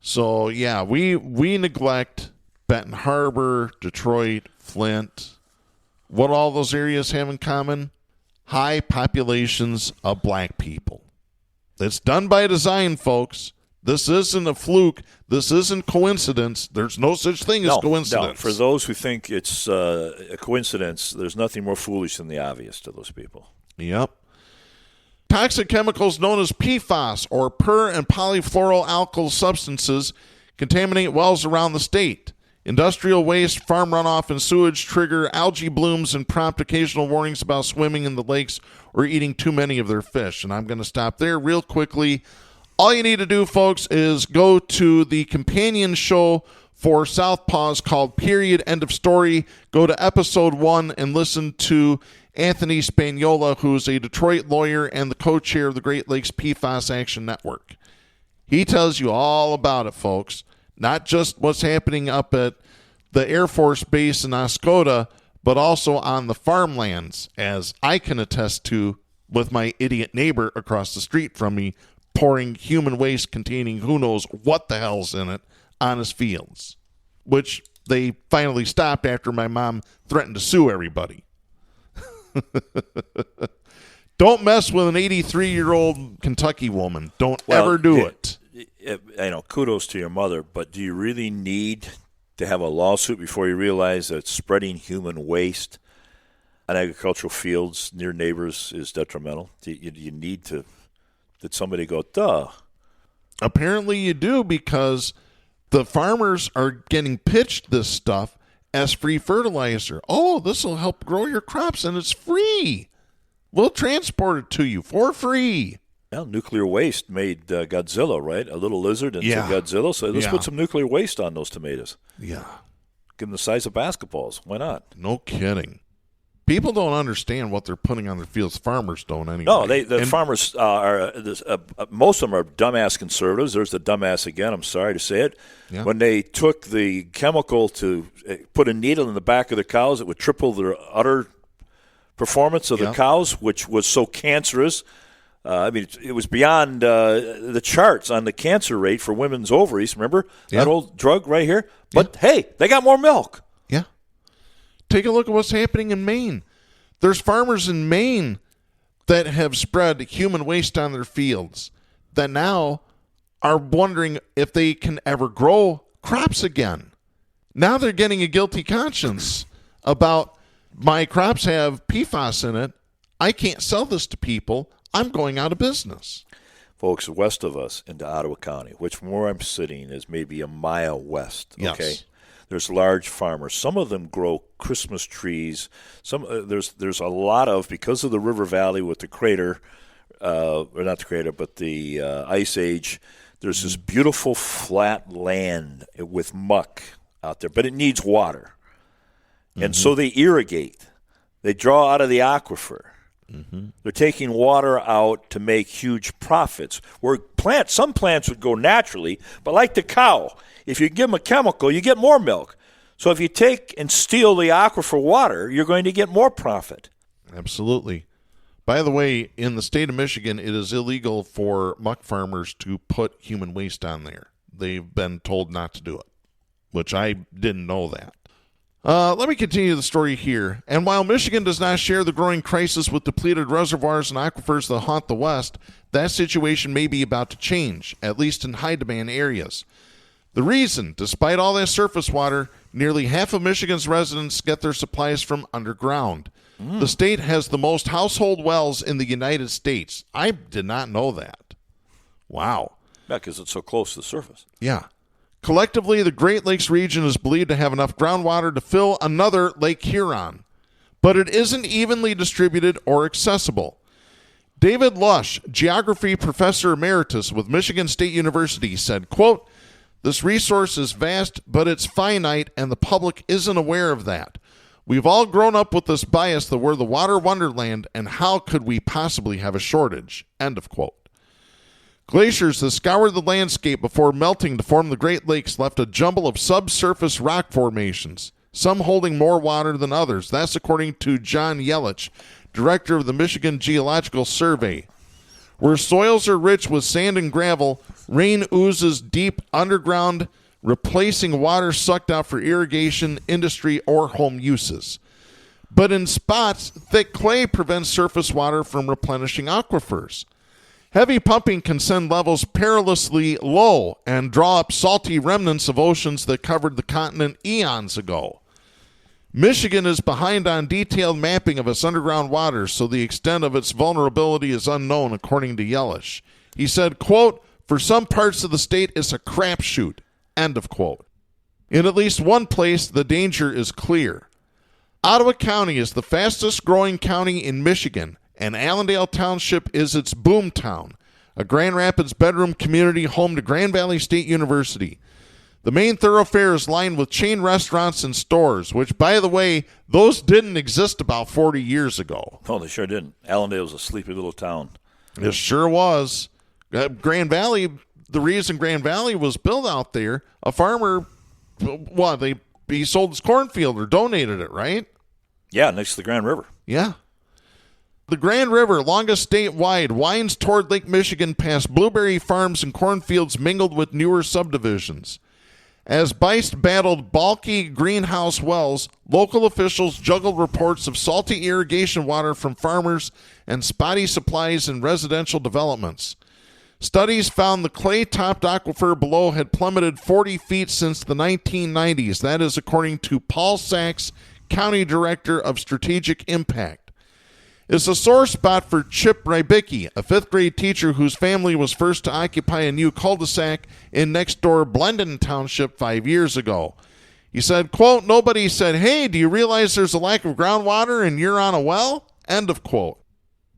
So, yeah, we neglect Benton Harbor, Detroit, Flint. What all those areas have in common? High populations of black people. It's done by design, folks. This isn't a fluke. This isn't coincidence. There's no such thing as coincidence. No. For those who think it's a coincidence, there's nothing more foolish than the obvious to those people. Yep. Toxic chemicals known as PFAS, or per- and polyfluoroalkyl substances, contaminate wells around the state. Industrial waste, farm runoff, and sewage trigger algae blooms and prompt occasional warnings about swimming in the lakes or eating too many of their fish. And I'm going to stop there real quickly. All you need to do, folks, is go to the companion show for Southpaws called Period, End of Story. Go to episode 1 and listen to Anthony Spagnola, who's a Detroit lawyer and the co-chair of the Great Lakes PFAS Action Network. He tells you all about it, folks. Not just what's happening up at the Air Force Base in Oscoda, but also on the farmlands, as I can attest to with my idiot neighbor across the street from me pouring human waste containing who knows what the hell's in it on his fields, which they finally stopped after my mom threatened to sue everybody. Don't mess with an 83-year-old Kentucky woman. Don't ever do it. I know, kudos to your mother, but do you really need to have a lawsuit before you realize that spreading human waste on agricultural fields near neighbors is detrimental? Do you need to? Did somebody go, duh? Apparently you do, because the farmers are getting pitched this stuff as free fertilizer. Oh, this will help grow your crops, and it's free. We'll transport it to you for free. Well, nuclear waste made Godzilla, right? A little lizard into Godzilla. So let's put some nuclear waste on those tomatoes. Yeah. Give them the size of basketballs. Why not? No kidding. People don't understand what they're putting on their fields. Farmers don't anyway. No, the farmers are most of them are dumbass conservatives. There's the dumbass again. I'm sorry to say it. Yeah. When they took the chemical to put a needle in the back of the cows, it would triple their udder performance of the cows, which was so cancerous. I mean, it was beyond the charts on the cancer rate for women's ovaries. Remember that old drug right here? But hey, they got more milk. Yeah. Take a look at what's happening in Maine. There's farmers in Maine that have spread human waste on their fields that now are wondering if they can ever grow crops again. Now they're getting a guilty conscience about, my crops have PFAS in it. I can't sell this to people. I'm going out of business. Folks, west of us into Ottawa County, which from where I'm sitting is maybe a mile west, okay? Yes. There's large farmers. Some of them grow Christmas trees. There's a lot of, because of the river valley with the crater, or not the crater, but the ice age, There's this beautiful flat land with muck out there, but it needs water. And so they irrigate. They draw out of the aquifer. They're taking water out to make huge profits. Where some plants would go naturally, but like the cow, if you give them a chemical, you get more milk. So if you take and steal the aquifer water, you're going to get more profit. Absolutely. By the way, in the state of Michigan, it is illegal for muck farmers to put human waste on there. They've been told not to do it, which I didn't know that. Let me continue the story here. And while Michigan does not share the growing crisis with depleted reservoirs and aquifers that haunt the West, that situation may be about to change, at least in high-demand areas. The reason, despite all that surface water, nearly half of Michigan's residents get their supplies from underground. The state has the most household wells in the United States. I did not know that. Wow. Yeah, because it's so close to the surface. Yeah. Collectively, the Great Lakes region is believed to have enough groundwater to fill another Lake Huron, but it isn't evenly distributed or accessible. David Lush, geography professor emeritus with Michigan State University, said, quote, "This resource is vast, but it's finite, and the public isn't aware of that. We've all grown up with this bias that we're the water wonderland, and how could we possibly have a shortage?" End of quote. Glaciers that scoured the landscape before melting to form the Great Lakes left a jumble of subsurface rock formations, some holding more water than others. That's according to John Yelich, director of the Michigan Geological Survey. Where soils are rich with sand and gravel, rain oozes deep underground, replacing water sucked out for irrigation, industry, or home uses. But in spots, thick clay prevents surface water from replenishing aquifers. Heavy pumping can send levels perilously low and draw up salty remnants of oceans that covered the continent eons ago. Michigan is behind on detailed mapping of its underground waters, so the extent of its vulnerability is unknown, according to Yelich. He said, quote, "For some parts of the state, it's a crapshoot," end of quote. In at least one place, the danger is clear. Ottawa County is the fastest growing county in Michigan, and Allendale Township is its boom town, a Grand Rapids bedroom community home to Grand Valley State University. The main thoroughfare is lined with chain restaurants and stores, which, by the way, those didn't exist about 40 years ago. Oh, they sure didn't. Allendale was a sleepy little town. It sure was. Grand Valley, the reason Grand Valley was built out there, a farmer, he sold his cornfield or donated it, right? Yeah, next to the Grand River. Yeah. The Grand River, longest statewide, winds toward Lake Michigan past blueberry farms and cornfields mingled with newer subdivisions. As Beist battled bulky greenhouse wells, local officials juggled reports of salty irrigation water from farmers and spotty supplies in residential developments. Studies found the clay-topped aquifer below had plummeted 40 feet since the 1990s. That is according to Paul Sachs, County Director of Strategic Impact. It's a sore spot for Chip Rybicki, a fifth-grade teacher whose family was first to occupy a new cul-de-sac in next-door Blendon Township 5 years ago. He said, quote, "Nobody said, hey, do you realize there's a lack of groundwater and you're on a well?" End of quote.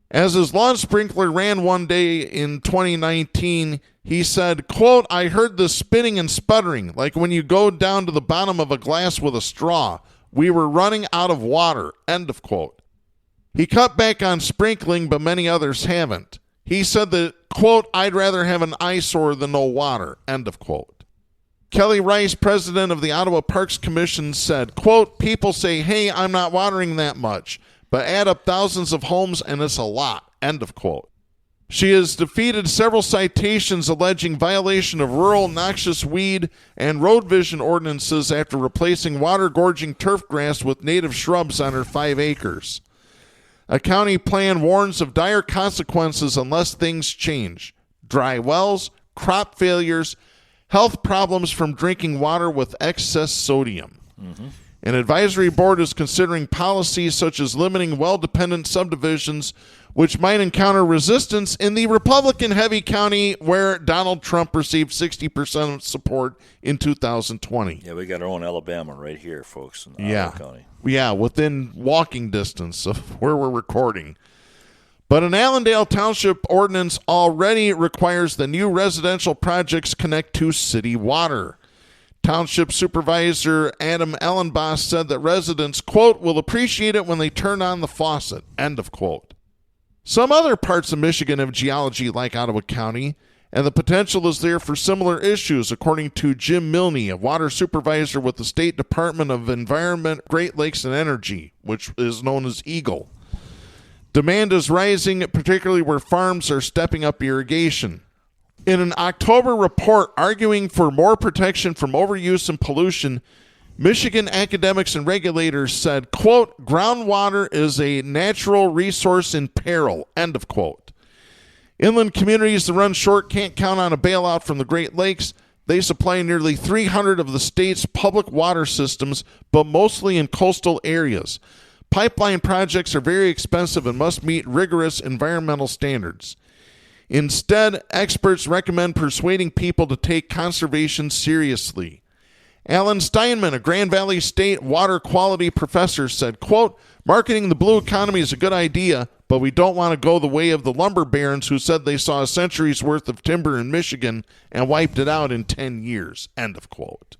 As his lawn sprinkler ran one day in 2019, he said, quote, "I heard the spinning and sputtering, like when you go down to the bottom of a glass with a straw. We were running out of water." End of quote. He cut back on sprinkling, but many others haven't. He said that, quote, "I'd rather have an eyesore than no water," end of quote. Kelly Rice, president of the Ottawa Parks Commission, said, quote, "People say, hey, I'm not watering that much, but add up thousands of homes and it's a lot," end of quote. She has defeated several citations alleging violation of rural noxious weed and road vision ordinances after replacing water-gorging turf grass with native shrubs on her 5 acres. A county plan warns of dire consequences unless things change. Dry wells, crop failures, health problems from drinking water with excess sodium. An advisory board is considering policies such as limiting well-dependent subdivisions, which might encounter resistance in the Republican-heavy county where Donald Trump received 60% support in 2020. Yeah, we got our own Alabama right here, folks, in Ottawa County. Yeah, within walking distance of where we're recording. But an Allendale Township ordinance already requires the new residential projects connect to city water. Township Supervisor Adam Ellenboss said that residents, quote, will appreciate it when they turn on the faucet, end of quote. Some other parts of Michigan have geology like Ottawa County, and the potential is there for similar issues, according to Jim Milne, a water supervisor with the State Department of Environment, Great Lakes, and Energy, which is known as EGLE. Demand is rising, particularly where farms are stepping up irrigation. In an October report arguing for more protection from overuse and pollution, Michigan academics and regulators said, quote, groundwater is a natural resource in peril, end of quote. Inland communities that run short can't count on a bailout from the Great Lakes. They supply nearly 300 of the state's public water systems, but mostly in coastal areas. Pipeline projects are very expensive and must meet rigorous environmental standards. Instead, experts recommend persuading people to take conservation seriously. Alan Steinman, a Grand Valley State water quality professor, said, quote, marketing the blue economy is a good idea, but we don't want to go the way of the lumber barons who said they saw a century's worth of timber in Michigan and wiped it out in 10 years, end of quote.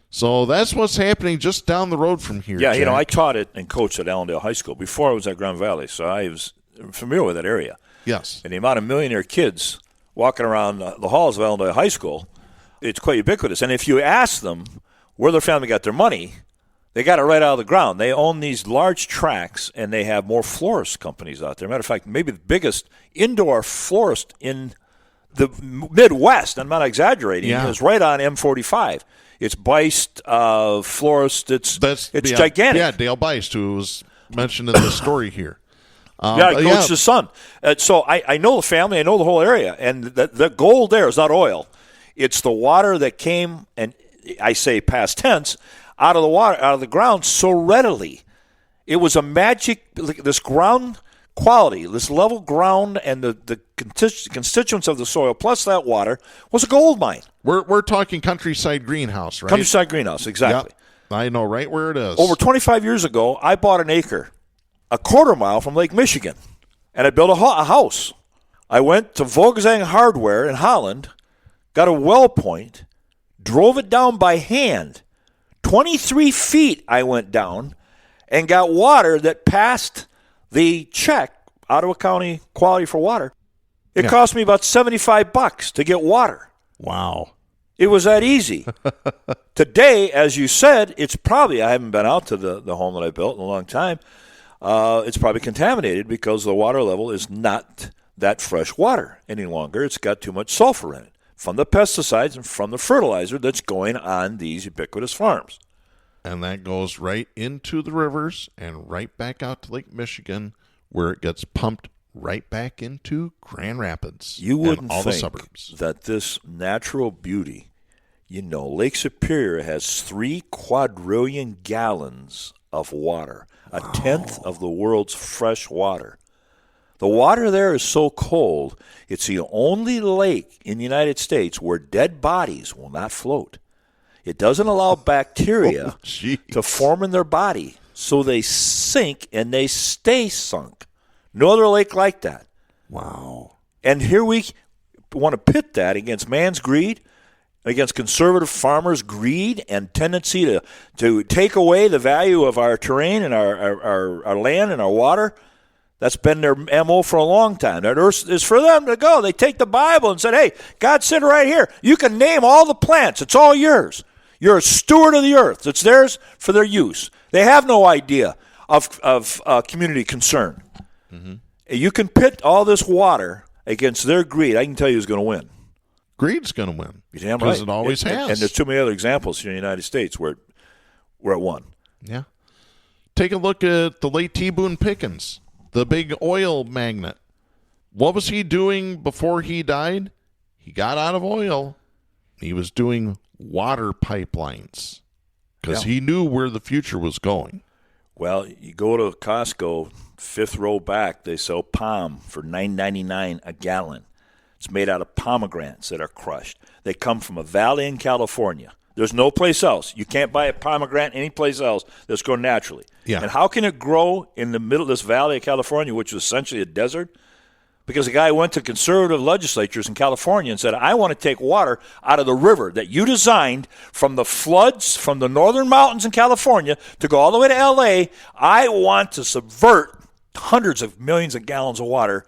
So that's what's happening just down the road from here. Yeah, Jack. I taught it and coached at Allendale High School before I was at Grand Valley, so I was familiar with that area. Yes. And the amount of millionaire kids walking around the halls of Allendale High School, it's quite ubiquitous. And if you ask them where their family got their money, they got it right out of the ground. They own these large tracts, and they have more florist companies out there. Matter of fact, maybe the biggest indoor florist in the Midwest, I'm not exaggerating, is right on M45. It's Beist Florist. It's gigantic. Yeah, Dale Beist, who was mentioned in the story here. I coached his son. So I know the family. I know the whole area. And the gold there is not oil. It's the water that came, and I say past tense, out of the ground so readily. It was a magic, this ground quality, this level ground and the constituents of the soil, plus that water, was a gold mine. We're talking Countryside Greenhouse, right? Countryside Greenhouse, exactly. Yep. I know right where it is. Over 25 years ago, I bought an acre, a quarter mile from Lake Michigan, and I built a house. I went to Volkswagen Hardware in Holland, got a well point, drove it down by hand. 23 feet I went down and got water that passed the check, Ottawa County Quality for Water. It cost me about $75 to get water. Wow. It was that easy. Today, as you said, it's probably, I haven't been out to the home that I built in a long time, it's probably contaminated because the water level is not that fresh water any longer. It's got too much sulfur in it from the pesticides and from the fertilizer that's going on these ubiquitous farms. And that goes right into the rivers and right back out to Lake Michigan, where it gets pumped right back into Grand Rapids. You wouldn't and all think the suburbs. That this natural beauty, Lake Superior has 3 quadrillion gallons of water, a tenth of the world's fresh water. The water there is so cold, it's the only lake in the United States where dead bodies will not float. It doesn't allow bacteria to form in their body, so they sink and they stay sunk. No other lake like that. Wow. And here we want to pit that against man's greed, against conservative farmers' greed and tendency to take away the value of our terrain and our land and our water. That's been their MO for a long time. That earth is for them to go. They take the Bible and said, hey, God said right here, you can name all the plants. It's all yours. You're a steward of the earth. It's theirs for their use. They have no idea of community concern. Mm-hmm. You can pit all this water against their greed. I can tell you who's going to win. Greed's going to win. You're damn because right. It always has. And there's too many other examples here in the United States where it won. Yeah. Take a look at the late T. Boone Pickens, the big oil magnate. What was he doing before he died? He got out of oil. He was doing water pipelines because he knew where the future was going. Well, you go to Costco, 5th row back, they sell palm for $9.99 a gallon. It's made out of pomegranates that are crushed. They come from a valley in California. There's no place else. You can't buy a pomegranate anyplace else that's grown naturally. Yeah. And how can it grow in the middle of this valley of California, which is essentially a desert? Because a guy went to conservative legislatures in California and said, I want to take water out of the river that you designed from the floods from the northern mountains in California to go all the way to L.A. I want to subvert hundreds of millions of gallons of water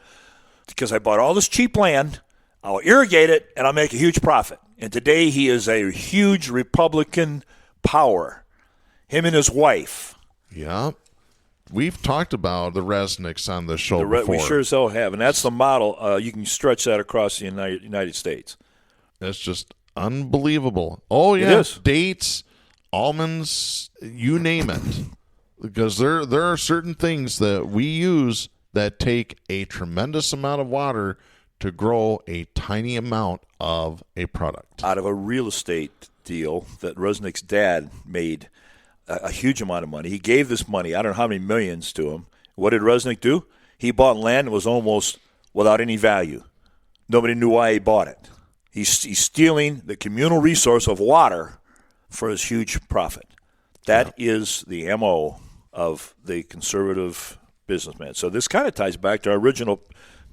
because I bought all this cheap land. I'll irrigate it, and I'll make a huge profit. And today he is a huge Republican power, him and his wife. Yeah. We've talked about the Resnicks on the show before. We sure as hell have, and that's the model. You can stretch that across the United States. That's just unbelievable. Oh, yeah. It is. Dates, almonds, you name it. Because there are certain things that we use that take a tremendous amount of water to grow a tiny amount of a product. Out of a real estate deal that Resnick's dad made a huge amount of money. He gave this money, I don't know how many millions to him. What did Resnick do? He bought land that was almost without any value. Nobody knew why he bought it. He's stealing the communal resource of water for his huge profit. That is the MO of the conservative businessman. So this kind of ties back to our original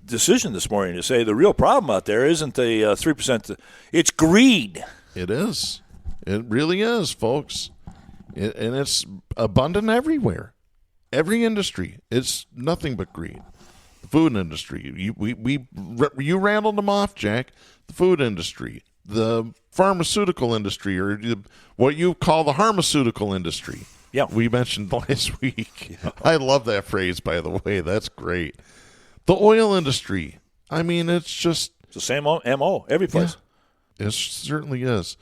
decision this morning to say the real problem out there isn't the 3%. It's greed. It is. It really is, folks. And it's abundant everywhere. Every industry. It's nothing but greed. The food industry. You rattled them off, Jack. The food industry. The pharmaceutical industry, or what you call the harmaceutical industry. Yeah. We mentioned last week. Yeah. I love that phrase, by the way. That's great. The oil industry. I mean, it's just... It's the same MO every place. Yeah, it certainly is.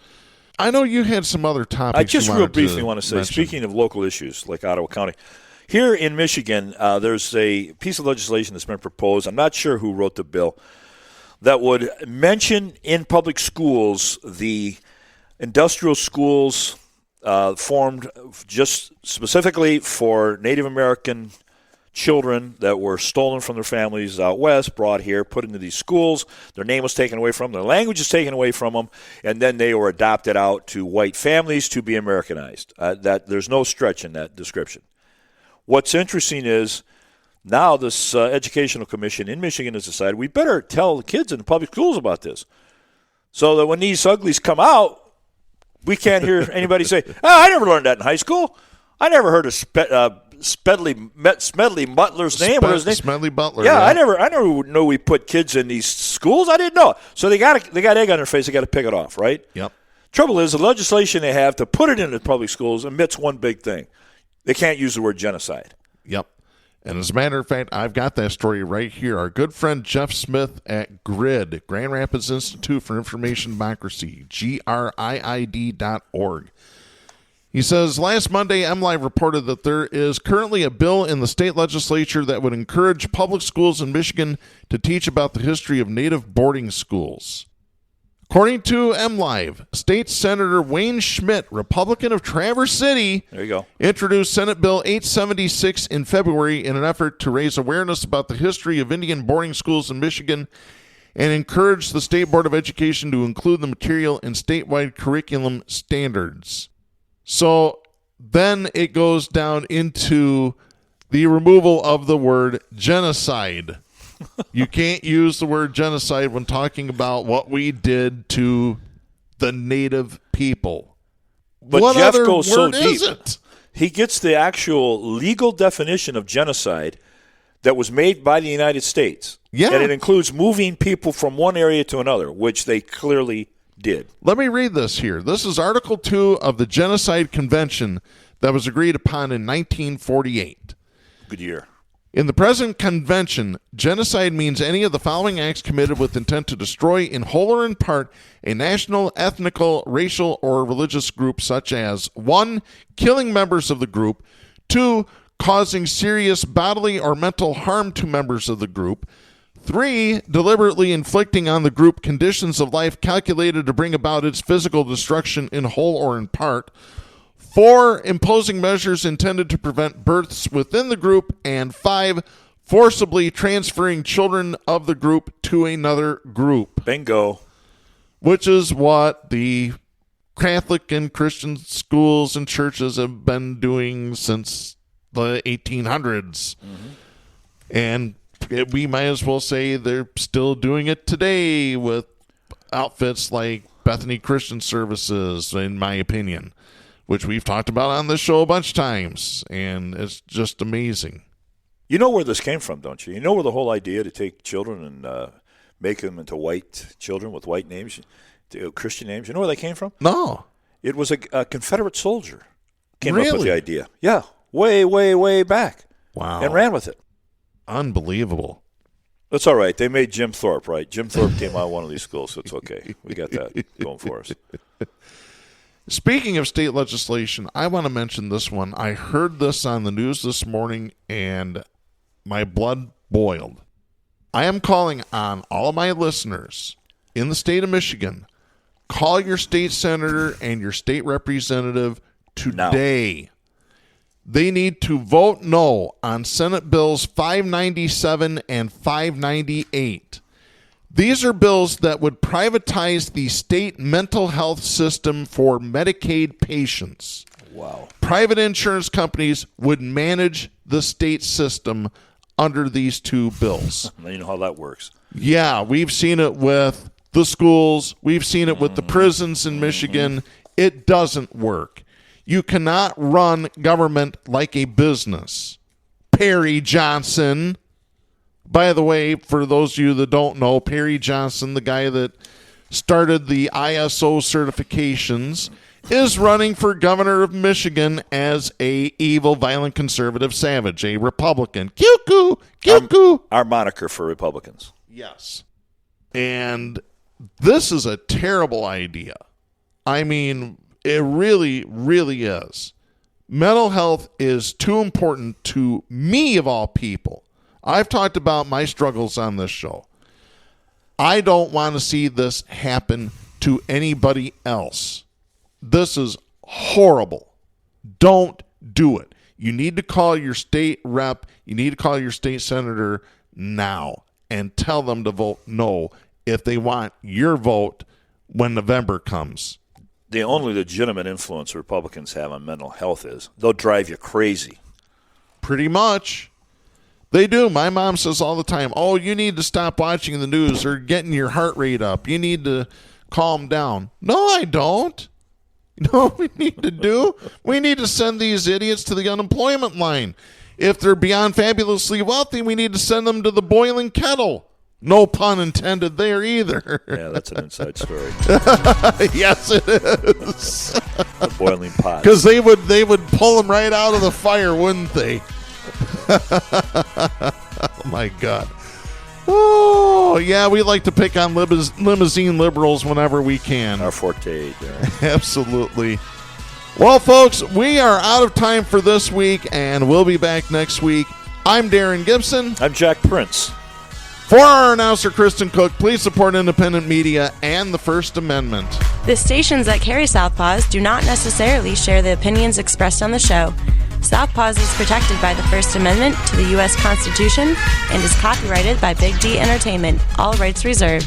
I know you had some other topics. I just real briefly want to say, mention. Speaking of local issues like Ottawa County, here in Michigan, there's a piece of legislation that's been proposed. I'm not sure who wrote the bill, that would mention in public schools the industrial schools formed just specifically for Native American children that were stolen from their families out west, brought here, put into these schools. Their name was taken away from them. Their language was taken away from them, and then they were adopted out to white families to be Americanized. That there's no stretch in that description. What's interesting is now this educational commission in Michigan has decided we better tell the kids in the public schools about this so that when these uglies come out, we can't hear anybody say, I never learned that in high school. I never heard of Smedley Butler's name or his name. Smedley Butler. Yeah, I never knew we put kids in these schools. I didn't know. So they got egg on their face. They got to pick it off, right? Yep. Trouble is, the legislation they have to put it in the public schools omits one big thing. They can't use the word genocide. Yep. And as a matter of fact, I've got that story right here. Our good friend Jeff Smith at GRID, Grand Rapids Institute for Information Democracy, GRIID.org. He says, last Monday, MLive reported that there is currently a bill in the state legislature that would encourage public schools in Michigan to teach about the history of native boarding schools. According to MLive, State Senator Wayne Schmidt, Republican of Traverse City, there you go, introduced Senate Bill 876 in February in an effort to raise awareness about the history of Indian boarding schools in Michigan and encourage the State Board of Education to include the material in statewide curriculum standards. So then it goes down into the removal of the word genocide. You can't use the word genocide when talking about what we did to the native people. But what Jeff other goes so word deep. Is it? He gets the actual legal definition of genocide that was made by the United States. Yeah. And it includes moving people from one area to another, which they clearly did. Let me read this here. This is Article 2 of the Genocide Convention that was agreed upon in 1948. Good year. In the present convention, genocide means any of the following acts committed with intent to destroy, in whole or in part, a national, ethnical, racial, or religious group such as 1. Killing members of the group, 2. Causing serious bodily or mental harm to members of the group, 3. Deliberately inflicting on the group conditions of life calculated to bring about its physical destruction in whole or in part, 4. Imposing measures intended to prevent births within the group, and 5. Forcibly transferring children of the group to another group. Bingo. Which is what the Catholic and Christian schools and churches have been doing since the 1800s. And we might as well say they're still doing it today with outfits like Bethany Christian Services, in my opinion, which we've talked about on this show a bunch of times, and it's just amazing. You know where this came from, don't you? You know where the whole idea to take children and make them into white children with white names, Christian names, you know where they came from? No. It was a Confederate soldier came Really? up with the idea. Yeah, way, way, way back. Wow. And ran with it. Unbelievable. That's all right. They made Jim Thorpe, right? Jim Thorpe came out of one of these schools, so it's okay. We got that going for us. Speaking of state legislation, I want to mention this one. I heard this on the news this morning, and my blood boiled. I am calling on all of my listeners in the state of Michigan. Call your state senator and your state representative today. No. They need to vote no on Senate Bills 597 and 598. These are bills that would privatize the state mental health system for Medicaid patients. Wow. Private insurance companies would manage the state system under these two bills. You know how that works. Yeah, we've seen it with the schools. We've seen it with the prisons in Michigan. It doesn't work. You cannot run government like a business. Perry Johnson, by the way, for those of you that don't know, Perry Johnson, the guy that started the ISO certifications, is running for governor of Michigan as a evil, violent, conservative savage, a Republican. Cuckoo, cuckoo. Our moniker for Republicans. Yes. And this is a terrible idea. I mean, it really, really is. Mental health is too important to me, of all people. I've talked about my struggles on this show. I don't want to see this happen to anybody else. This is horrible. Don't do it. You need to call your state rep. You need to call your state senator now and tell them to vote no if they want your vote when November comes. The only legitimate influence Republicans have on mental health is they'll drive you crazy. Pretty much. They do. My mom says all the time, oh, you need to stop watching the news or getting your heart rate up. You need to calm down. No, I don't. You know what we need to do? We need to send these idiots to the unemployment line. If they're beyond fabulously wealthy, we need to send them to the boiling kettle. No pun intended there either. Yeah, that's an inside story. Yes, it is. The boiling pot. Because they would pull them right out of the fire, wouldn't they? Oh, my God. Oh, yeah, we like to pick on limousine liberals whenever we can. Our forte, Darren. Absolutely. Well, folks, we are out of time for this week, and we'll be back next week. I'm Darren Gibson. I'm Jack Prince. For our announcer, Kristen Cook, please support independent media and the First Amendment. The stations that carry Southpaws do not necessarily share the opinions expressed on the show. Southpaws is protected by the First Amendment to the U.S. Constitution and is copyrighted by Big D Entertainment. All rights reserved.